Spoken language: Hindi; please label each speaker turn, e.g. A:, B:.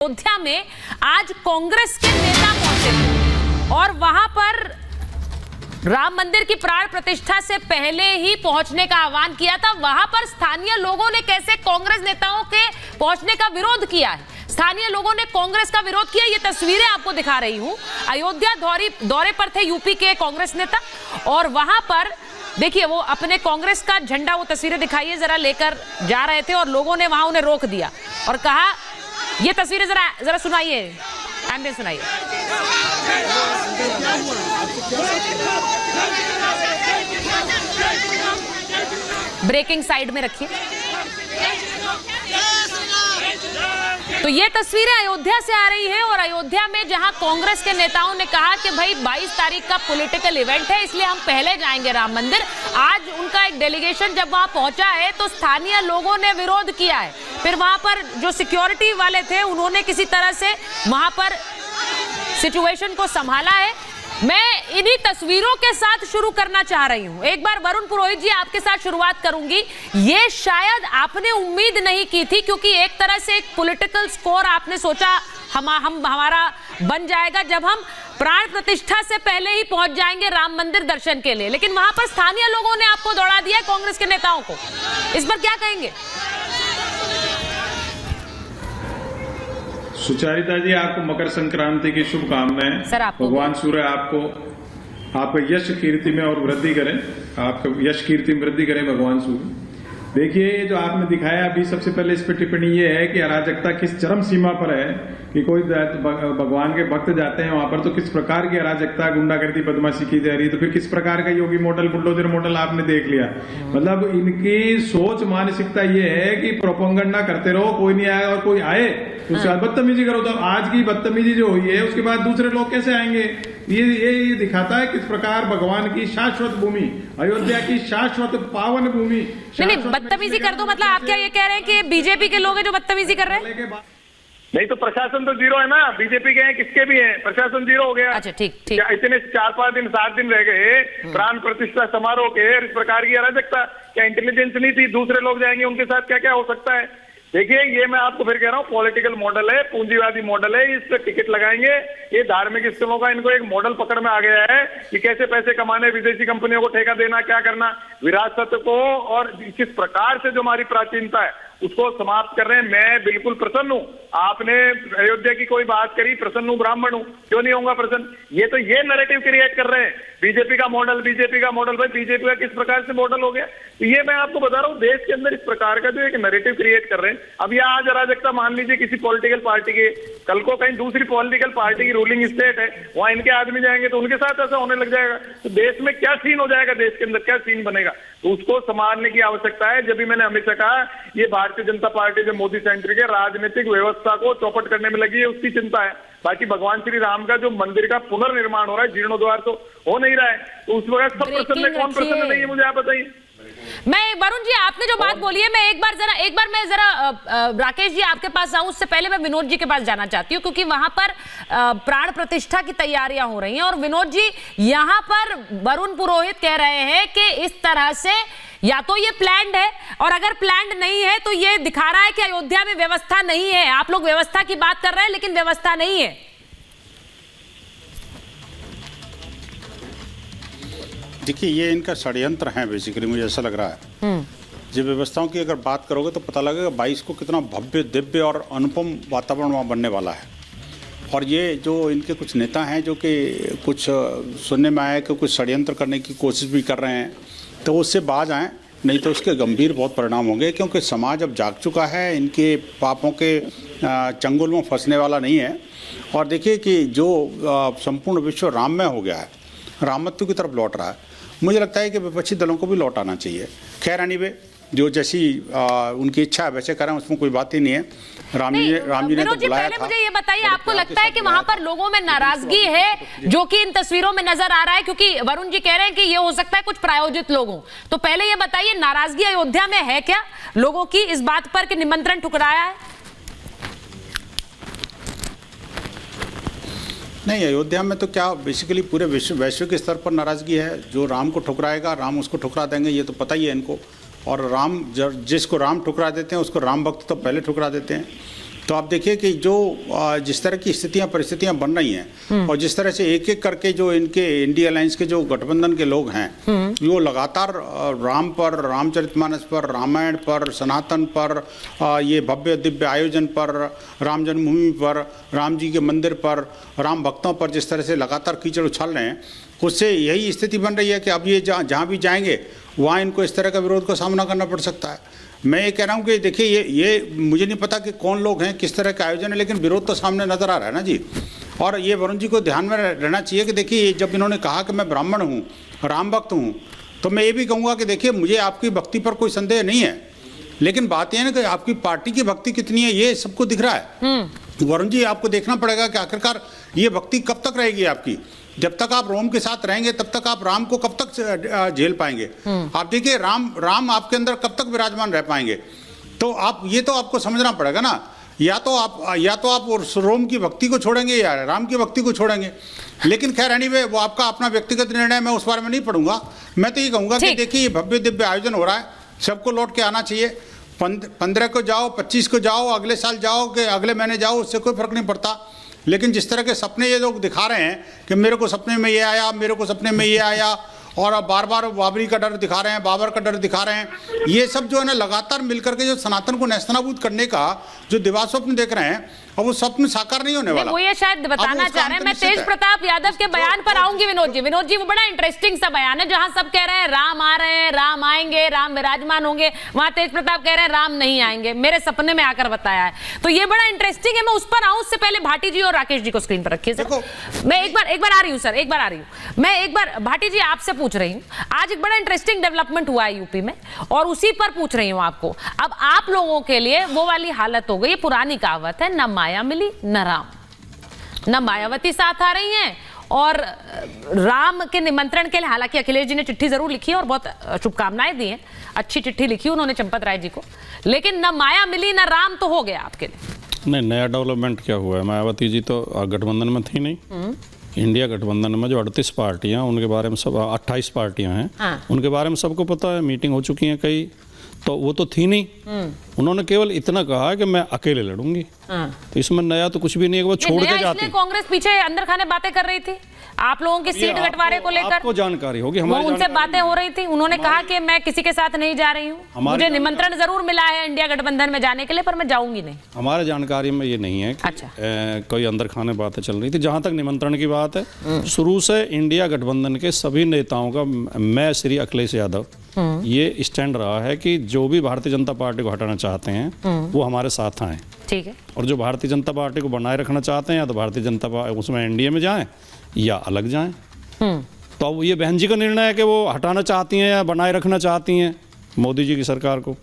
A: अयोध्या में आज कांग्रेस के नेता पहुंचे थे और वहां पर राम मंदिर की प्राण प्रतिष्ठा से पहले ही पहुंचने का आह्वान किया था। वहां पर स्थानीय लोगों ने कैसे कांग्रेस नेताओं के पहुंचने का विरोध किया है, स्थानीय लोगों ने कांग्रेस का विरोध किया। ये तस्वीरें आपको दिखा रही हूं। अयोध्या दौरे पर थे यूपी के कांग्रेस नेता और वहां पर देखिए वो अपने कांग्रेस का झंडा, वो तस्वीरें दिखाइए जरा, लेकर जा रहे थे और लोगों ने वहां उन्हें रोक दिया और कहा, ये तस्वीरें जरा सुनाइए, एम्बियंस सुनाइए। ब्रेकिंग साइड में रखिए। तो ये तस्वीरें अयोध्या से आ रही हैं और अयोध्या में जहां कांग्रेस के नेताओं ने कहा कि भाई 22 तारीख का पॉलिटिकल इवेंट है, इसलिए हम पहले जाएंगे राम मंदिर। आज उनका एक डेलीगेशन जब वहां पहुंचा है तो स्थानीय लोगों ने विरोध किया है। फिर वहां पर जो सिक्योरिटी वाले थे उन्होंने किसी तरह से वहां पर सिचुएशन को संभाला है। मैं इन्हीं तस्वीरों के साथ शुरू करना चाह रही हूं। एक बार वरुण पुरोहित जी आपके साथ शुरुआत करूंगी। ये शायद आपने उम्मीद नहीं की थी, क्योंकि एक तरह से एक पॉलिटिकल स्कोर आपने सोचा हमारा बन जाएगा जब हम प्राण प्रतिष्ठा से पहले ही पहुंच जाएंगे राम मंदिर दर्शन के लिए, लेकिन वहां पर स्थानीय लोगों ने आपको दौड़ा दिया कांग्रेस के नेताओं को। इस पर क्या कहेंगे?
B: सुचारिता जी, आपको मकर संक्रांति की शुभकामनाएं।
A: सर आपको
B: भगवान सूर्य आपका यश कीर्ति में और वृद्धि करें, आपका यश कीर्ति में वृद्धि करें भगवान सूर्य। देखिए, जो आपने दिखाया अभी, सबसे पहले इस पर टिप्पणी ये है कि अराजकता किस चरम सीमा पर है कि कोई भगवान के भक्त जाते हैं वहां पर तो किस प्रकार की अराजकता, गुंडागर्दी, बदमाशी की जा रही है। तो फिर किस प्रकार का योगी मॉडल, बुलडोजर मॉडल आपने देख लिया। मतलब इनकी सोच मानसिकता ये है कि प्रोपेगेंडा करते रहो, कोई नहीं आएगा और कोई आए तो उसके बाद बदतमीजी करो। तो आज की बदतमीजी जो हुई है उसके बाद दूसरे लोग कैसे आएंगे? ये दिखाता है किस प्रकार भगवान की शाश्वत भूमि, अयोध्या की शाश्वत पावन भूमि।
A: नहीं, बदतमीजी कर दो मतलब आप क्या ये कह रहे हैं कि बीजेपी के लोग हैं जो बदतमीजी कर रहे हैं?
C: नहीं तो प्रशासन तो जीरो है ना, बीजेपी के हैं, किसके भी हैं, प्रशासन जीरो हो गया।
A: अच्छा, ठीक।
C: इतने 4-5 दिन 7 दिन रह गए प्राण प्रतिष्ठा समारोह के, इस प्रकार की अराजकता, क्या इंटेलिजेंस नहीं थी? दूसरे लोग जाएंगे उनके साथ क्या क्या हो सकता है? देखिए, ये मैं आपको फिर कह रहा हूँ, पॉलिटिकल मॉडल है, पूंजीवादी मॉडल है। इस पे टिकट लगाएंगे, ये धार्मिक स्थलों का इनको एक मॉडल पकड़ में आ गया है कि कैसे पैसे कमाने, विदेशी कंपनियों को ठेका देना, क्या करना, विरासत को, और किस प्रकार से जो हमारी प्राचीनता है उसको समाप्त कर रहे हैं। मैं बिल्कुल प्रसन्न हूँ। आपने अयोध्या की कोई बात करी, प्रसन्न हूँ, ब्राह्मण हूँ, क्यों नहीं होगा प्रसन्न? ये नैरेटिव क्रिएट कर रहे हैं, बीजेपी का मॉडल। भाई बीजेपी का किस प्रकार से मॉडल हो गया? तो ये मैं आपको बता रहा हूँ, देश के अंदर इस प्रकार का जो एक नैरेटिव क्रिएट कर रहे हैं। अब यह आज अराजकता मान लीजिए किसी पॉलिटिकल पार्टी के, कल को कहीं दूसरी पॉलिटिकल पार्टी की रूलिंग स्टेट है, वहां इनके आदमी जाएंगे तो उनके साथ ऐसा होने लग जाएगा। तो देश में क्या सीन हो जाएगा, देश के अंदर क्या सीन बनेगा? तो उसको संभालने की आवश्यकता है। जब भी मैंने हमेशा कहा, ये भारतीय जनता पार्टी जो मोदी सेंटर के राजनीतिक व्यवस्था को चौपट करने में लगी है, उसकी चिंता है। बाकी भगवान श्री राम का जो मंदिर का पुनर्निर्माण हो रहा है, जीर्णोद्वार तो हो नहीं रहा है, तो उस वक्त सब प्रसन्न है, कौन प्रसन्न नहीं है, मुझे आप बताइए।
A: मैं वरुण जी, आपने जो बात बोली है, मैं एक बार मैं जरा राकेश जी आपके पास जाऊं, उससे पहले मैं विनोद जी के पास जाना चाहती हूं, क्योंकि वहां पर प्राण प्रतिष्ठा की तैयारियां हो रही हैं और विनोद जी, यहां पर वरुण पुरोहित कह रहे हैं कि इस तरह से या तो ये प्लान्ड है, और अगर प्लान्ड नहीं है तो ये दिखा रहा है कि अयोध्या में व्यवस्था नहीं है। आप लोग व्यवस्था की बात कर रहे हैं लेकिन व्यवस्था नहीं है।
D: देखिए, ये इनका षड्यंत्र है बेसिकली, मुझे ऐसा लग रहा है। जब व्यवस्थाओं की अगर बात करोगे तो पता लगेगा 22 को कितना भव्य, दिव्य और अनुपम वातावरण वहाँ बनने वाला है। और ये जो इनके कुछ नेता हैं जो कि कुछ सुनने में आया कि कुछ षड्यंत्र करने की कोशिश भी कर रहे हैं, तो उससे बाज आएँ, नहीं तो उसके गंभीर बहुत परिणाम होंगे। क्योंकि समाज अब जाग चुका है, इनके पापों के चंगुल में फंसने वाला नहीं है। और देखिए कि जो संपूर्ण विश्व राममय हो गया है, रामत्व की तरफ लौट रहा है, मुझे लगता है कि विपक्षी दलों को भी लौट आना चाहिए। खैर एनीवे, जो जैसी उनकी इच्छा है वैसे करें, उसमें कोई बात ही नहीं है। राम जी ने तो बुलाया था।
A: मुझे ये बताइए, आपको लगता है कि वहां पर लोगों में नाराजगी है जो कि इन तस्वीरों में नजर आ रहा है? क्योंकि वरुण जी कह रहे हैं कि ये हो सकता है कुछ प्रायोजित लोगों। तो पहले ये बताइए, नाराजगी अयोध्या में है क्या लोगों की इस बात पर कि निमंत्रण ठुकराया है?
D: नहीं, अयोध्या में तो क्या बेसिकली पूरे वैश्विक स्तर पर नाराजगी है। जो राम को ठुकराएगा, राम उसको ठुकरा देंगे, ये तो पता ही है इनको। और राम जिसको राम ठुकरा देते हैं उसको राम भक्त तो पहले ठुकरा देते हैं। तो आप देखिए कि जो जिस तरह की परिस्थितियां बन रही हैं और जिस तरह से एक एक करके जो इनके इंडिया अलायंस के जो गठबंधन के लोग हैं वो लगातार राम पर, रामचरितमानस पर, रामायण पर, सनातन पर, ये भव्य दिव्य आयोजन पर, राम जन्मभूमि पर, राम जी के मंदिर पर, राम भक्तों पर जिस तरह से लगातार कीचड़ उछाल रहे हैं, उससे यही स्थिति बन रही है कि अब ये जहाँ भी जाएंगे वहाँ इनको इस तरह का विरोध का सामना करना पड़ सकता है। मैं ये कह रहा हूँ कि देखिए ये मुझे नहीं पता कि कौन लोग हैं, किस तरह का आयोजन है, लेकिन विरोध तो सामने नज़र आ रहा है ना जी। और ये वरुण जी को ध्यान में रहना चाहिए कि देखिए जब इन्होंने कहा कि मैं ब्राह्मण हूँ, राम भक्त हूँ, तो मैं ये भी कहूँगा कि देखिए मुझे आपकी भक्ति पर कोई संदेह नहीं है, लेकिन बात यह है ना कि आपकी पार्टी की भक्ति कितनी है ये सबको दिख रहा है। वरुण जी आपको देखना पड़ेगा कि आखिरकार ये भक्ति कब तक रहेगी आपकी। जब तक आप रोम के साथ रहेंगे तब तक आप राम को कब तक झेल पाएंगे। आप देखिए राम आपके अंदर कब तक विराजमान रह पाएंगे। तो आप ये तो आपको समझना पड़ेगा ना, या तो आप रोम की भक्ति को छोड़ेंगे या राम की भक्ति को छोड़ेंगे। लेकिन खैर एनीवे वो आपका अपना व्यक्तिगत निर्णय, मैं उस बारे में नहीं पढ़ूंगा। मैं तो ये कहूँगा कि देखिए ये भव्य दिव्य आयोजन हो रहा है, सबको लौट के आना चाहिए। 15 को जाओ, 25 को जाओ, अगले साल जाओ कि अगले महीने जाओ, उससे कोई फर्क नहीं पड़ता। लेकिन जिस तरह के सपने ये लोग दिखा रहे हैं कि मेरे को सपने में ये आया, मेरे को सपने में ये आया, और अब बार बार बाबरी का डर दिखा रहे हैं, बाबर का डर दिखा रहे हैं, ये सब जो है ना लगातार मिलकर के जो सनातन को नेस्तनाबूद करने का जो दिवास्वप्न देख रहे हैं, अब वो स्वप्न साकार नहीं होने वाला।
A: वो ये शायद बताना चाह रहे हैं। मैं तेज प्रताप यादव के बयान पर आऊंगी। विनोद जी वो बड़ा इंटरेस्टिंग सा बयान है जहां सब कह रहे हैं राम आ रहे हैं, राम आएंगे, राम विराजमान होंगे, वहां तेज प्रताप कह रहे हैं राम नहीं आएंगे, मेरे सपने में आकर बताया है। तो ये बड़ा इंटरेस्टिंग है। मैं उस पर आऊं उससे पहले भाटी जी और राकेश जी को स्क्रीन पर रखिए। मैं एक बार आ रही हूँ सर, एक बार आ रही हूँ। मैं एक बार भाटी जी आपसे पूछ रही हूँ, आज एक बड़ा इंटरेस्टिंग डेवलपमेंट हुआ है यूपी में और उसी पर पूछ रही हूँ आपको। अब आप लोगों के लिए वो वाली हालत हो गई, पुरानी कहावत है, न माया मिली न राम, न मायावती साथ आ रही हैं और राम के निमंत्रण के लिए हालांकि अखिलेश जी ने चिट्ठी जरूर लिखी है और बहुत शुभकामनाएं दी हैं, अच्छी चिट्ठी लिखी उन्होंने चंपत राय जी को, लेकिन न माया मिली न राम तो हो गया आपके लिए।
E: नहीं, नया डेवलपमेंट क्या हुआ है? मायावती जी तो गठबंधन में थी नहीं। इंडिया गठबंधन में जो 38 पार्टियां, उनके बारे में सब 28 पार्टियां हैं। हाँ। उनके बारे में सबको पता है, मीटिंग हो चुकी है कई, तो वो तो थी नहीं। उन्होंने केवल इतना कहा कि मैं अकेले लड़ूंगी। तो इसमें नया तो कुछ भी नहीं है, वो छोड़ के जाती।
A: कांग्रेस पीछे अंदर खाने बातें कर रही थी आप लोगों की सीट बंटवारे को लेकर,
E: आपको जानकारी होगी,
A: हमारी उनसे बातें हो रही थी। उन्होंने कहा कि मैं किसी के साथ नहीं जा रही हूँ, मुझे निमंत्रण जरूर मिला है इंडिया गठबंधन में जाने के लिए, पर मैं जाऊंगी नहीं।
E: हमारे जानकारी में ये नहीं है कि
A: अच्छा।
E: कोई अंदर खाने बातें चल रही थी। जहां तक निमंत्रण की बात है, शुरू से इंडिया गठबंधन के सभी नेताओं का, मैं श्री अखिलेश यादव, ये स्टैंड रहा है कि जो भी भारतीय जनता पार्टी को हटाना चाहते हैं वो हमारे साथ आए।
A: ठीक है।
E: और जो भारतीय जनता पार्टी को बनाए रखना चाहते हैं, या तो भारतीय जनता पार्टी उसमें एनडीए में जाएं या अलग जाएं। तो अब ये बहन जी का निर्णय है कि वो हटाना चाहती हैं या बनाए रखना चाहती हैं मोदी जी की सरकार को।